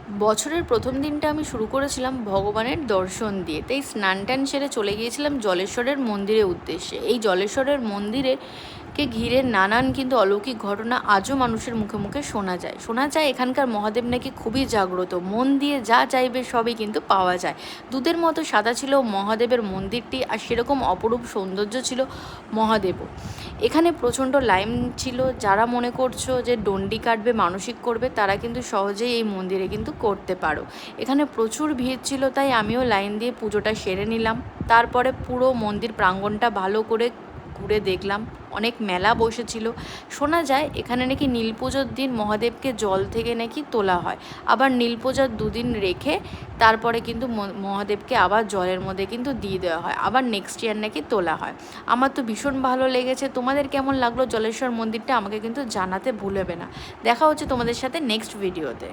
বছরের প্রথম দিনটা আমি শুরু করেছিলাম ভগবানের দর্শন দিয়ে, তাই স্নান টান সেরে চলে গিয়েছিলাম জলেশ্বরের মন্দিরের উদ্দেশ্যে। এই জলেশ্বরের মন্দিরে ঘিরে নানান কিন্তু অলৌকিক ঘটনা আজও মানুষের মুখে মুখে শোনা যায় এখানকার মহাদেব নাকি খুবই জাগ্রত, মন দিয়ে যা চাইবে সবই কিন্তু পাওয়া যায়। দুধের মতো সাদা ছিল মহাদেবের মন্দিরটি, আর সেরকম অপরূপ সৌন্দর্য ছিল মহাদেবও। এখানে প্রচণ্ড লাইন ছিল। যারা মনে করছো যে ডন্ডি কাটবে, মানসিক করবে, তারা কিন্তু সহজেই এই মন্দিরে কিন্তু করতে পারো। এখানে প্রচুর ভিড় ছিল, তাই আমিও লাইন দিয়ে পুজোটা সেরে নিলাম। তারপরে পুরো মন্দির প্রাঙ্গণটা ভালো করে ঘুরে দেখলাম। অনেক মেলা বসেছিল। শোনা যায় এখানে নাকি নীল পুজোর দিন মহাদেবকে জল থেকে নাকি তোলা হয়, আবার নীল পুজোর দুদিন রেখে তারপরে কিন্তু মহাদেবকে আবার জলের মধ্যে কিন্তু দিয়ে দেওয়া হয়, আবার নেক্সট ইয়ার নাকি তোলা হয়। আমার তো ভীষণ ভালো লেগেছে। তোমাদের কেমন লাগলো জলেশ্বর মন্দিরটা আমাকে কিন্তু জানাতে ভুলবে না। দেখা হচ্ছে তোমাদের সাথে নেক্সট ভিডিওতে।